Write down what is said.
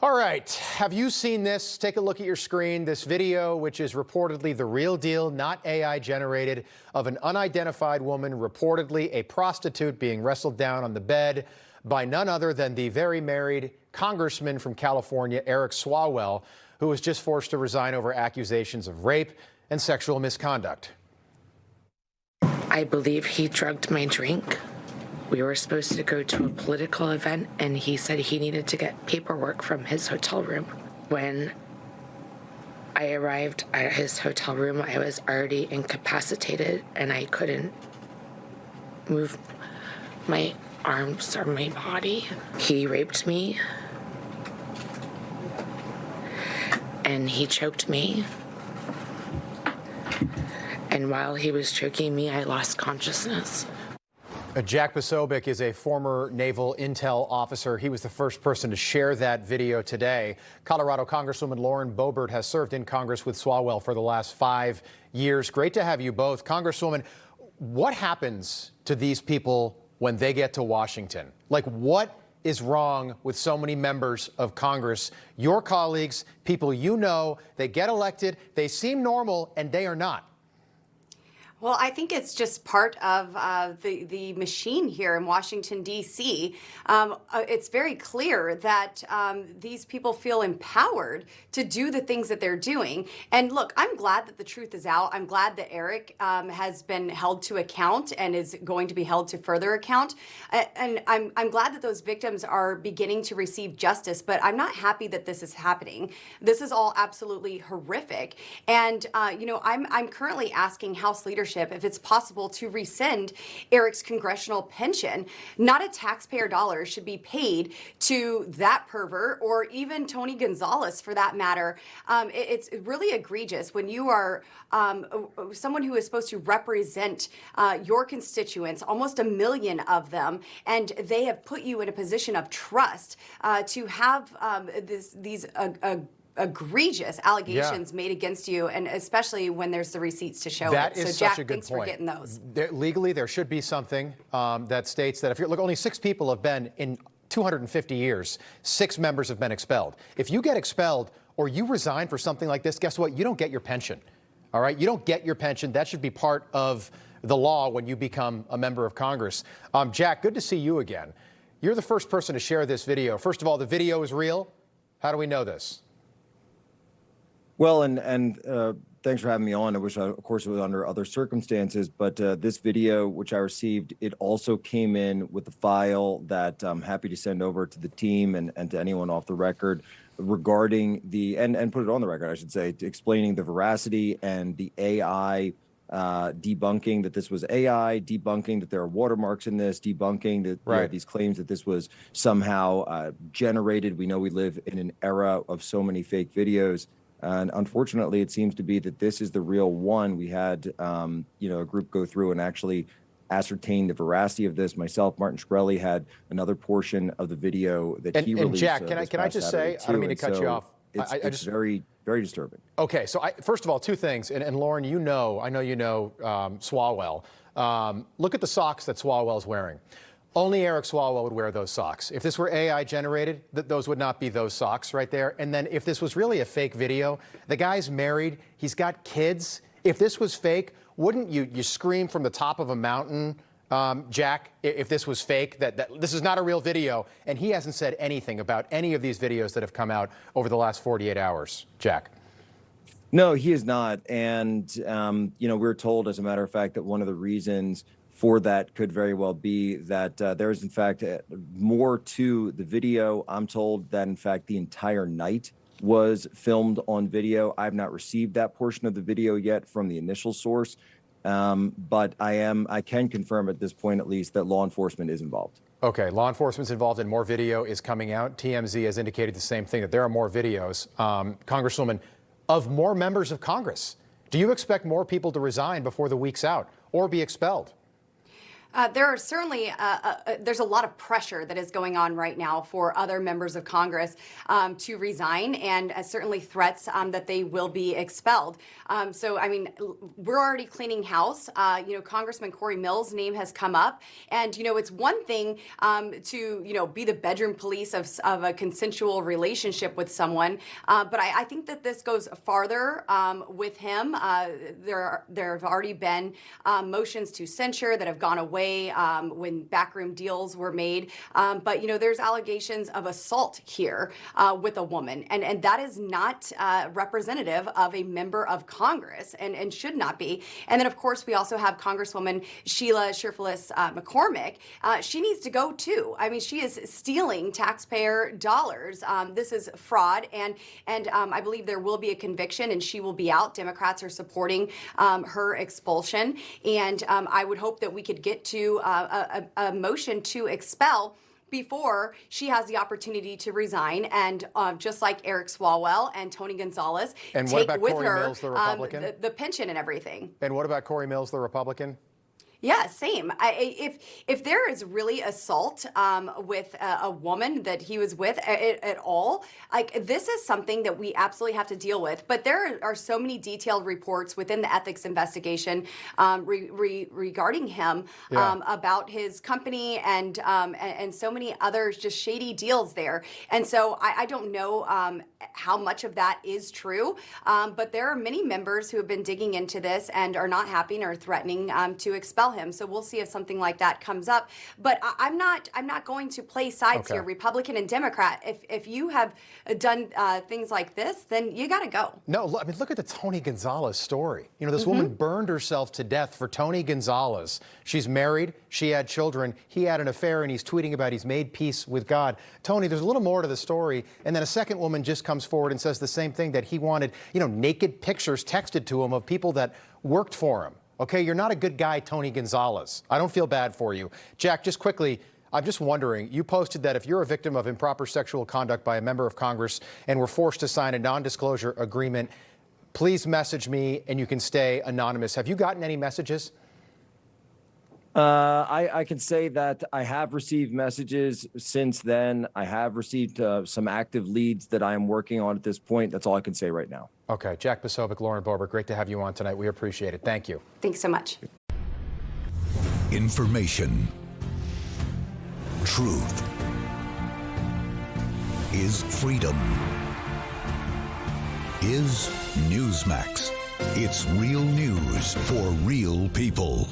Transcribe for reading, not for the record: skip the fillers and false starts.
All right, have you seen this? Take a look at your screen. This video, which is reportedly the real deal, not AI generated, of an unidentified woman, reportedly a prostitute, being wrestled down on the bed by none other than the very married congressman from California, Eric Swalwell, who was just forced to resign over accusations of rape and sexual misconduct. I believe he drugged my drink. We were supposed to go to a political event, and he said he needed to get paperwork from his hotel room. When I arrived at his hotel room, I was already incapacitated, and I couldn't move my arms or my body. He raped me, and he choked me. And while he was choking me, I lost consciousness. Jack Posobiec is a former naval intel officer. He was the first person to share that video today. Colorado Congresswoman Lauren Boebert has served in Congress with Swalwell for the last 5 years. Great to have you both. Congresswoman, what happens to these people when they get to Washington? Like, what is wrong with so many members of Congress, your colleagues, people you know, they get elected, they seem normal, and they are not? Well, I think it's just part of the machine here in Washington, D.C. It's very clear that these people feel empowered to do the things that they're doing. And look, I'm glad that the truth is out. I'm glad that Eric has been held to account and is going to be held to further account. And I'm glad that those victims are beginning to receive justice, but I'm not happy that this is happening. This is all absolutely horrific. And, I'm currently asking House leadership if it's possible to rescind Eric's congressional pension. Not a taxpayer dollar should be paid to that pervert or even Tony Gonzalez for that matter. It's really egregious when you are someone who is supposed to represent your constituents, almost 1 million of them, and they have put you in a position of trust to have these egregious allegations made against you, and especially when there's the receipts to show that it. Is so such Jack, a good thanks point. for getting those. Legally, there should be something that states that if you're, look, only 6 people have been in 250 years, 6 members have been expelled. If you get expelled or you resign for something like this, guess what? You don't get your pension. All right? You don't get your pension. That should be part of the law when you become a member of Congress. Jack, good to see you again. You're the first person to share this video. First of all, the video is real. How do we know this? Well, and thanks for having me on. I wish, of course, it was under other circumstances, but this video, which I received, it also came in with a file that I'm happy to send over to the team and to anyone off the record regarding the, and put it on the record, I should say, explaining the veracity and the AI debunking that this was AI, debunking that there are watermarks in this, debunking that these claims that this was somehow generated. We know we live in an era of so many fake videos. And unfortunately, it seems to be that this is the real one. We had, a group go through and actually ascertain the veracity of this. Myself, Martin Shkreli, had another portion of the video that he released. And Jack, can I just say, I don't mean to cut you off. It's very, very disturbing. Okay, so first of all, 2 things. And Lauren, I know you know Swalwell. Look at the socks that Swalwell's wearing. Only Eric Swalwell would wear those socks. If this were AI generated, those would not be those socks right there. And then if this was really a fake video, the guy's married, he's got kids. If this was fake, wouldn't you scream from the top of a mountain, Jack, if this was fake, that this is not a real video? And he hasn't said anything about any of these videos that have come out over the last 48 hours. Jack. No, he is not. And, we're told, as a matter of fact, that one of the reasons for that could very well be that there is, in fact, more to the video. I'm told that, in fact, the entire night was filmed on video. I've not received that portion of the video yet from the initial source, but I can confirm at this point, at least, that law enforcement is involved. Okay, law enforcement's involved and more video is coming out. TMZ has indicated the same thing, that there are more videos. Congresswoman, of more members of Congress, do you expect more people to resign before the week's out or be expelled? There are certainly there's a lot of pressure that is going on right now for other members of Congress to resign, and certainly threats that they will be expelled. So, I mean, we're already cleaning house. Congressman Corey Mills' name has come up, and it's one thing to be the bedroom police of a consensual relationship with someone, but I think that this goes farther with him. There have already been motions to censure that have gone away when backroom deals were made. But there's allegations of assault here with a woman, and that is not representative of a member of Congress, and should not be. And then, of course, we also have Congresswoman Sheila Shirfullis McCormick. She needs to go too. I mean, she is stealing taxpayer dollars. This is fraud, and I believe there will be a conviction, and she will be out. Democrats are supporting her expulsion, and I would hope that we could get to a motion to expel before she has the opportunity to resign, and just like Eric Swalwell and Tony Gonzalez, and take what about with Corey her Mills, the Republican? The pension and everything. And what about Corey Mills, the Republican? Yeah, same. If there is really assault with a woman that he was with at all, like, this is something that we absolutely have to deal with. But there are so many detailed reports within the ethics investigation regarding him, about his company and so many others, just shady deals there. And so I don't know how much of that is true, but there are many members who have been digging into this and are not happy and are threatening to expel him. So we'll see if something like that comes up. But I'm not going to play sides here, Republican and Democrat. If you have done things like this, then you got to go. No, I mean, look at the Tony Gonzalez story. This woman burned herself to death for Tony Gonzalez. She's married, she had children, he had an affair, and he's tweeting about he's made peace with God. Tony, there's a little more to the story. And then a second woman just comes forward and says the same thing, that he wanted, naked pictures texted to him of people that worked for him. Okay, you're not a good guy, Tony Gonzalez. I don't feel bad for you. Jack, just quickly, I'm just wondering, you posted that if you're a victim of improper sexual conduct by a member of Congress and were forced to sign a non-disclosure agreement, please message me and you can stay anonymous. Have you gotten any messages? I can say that I have received messages since then. I have received some active leads that I am working on at this point. That's all I can say right now. Okay. Jack Posobiec, Lauren Boebert, great to have you on tonight. We appreciate it. Thank you. Thanks so much. Information. Truth is freedom. Is Newsmax. It's real news for real people.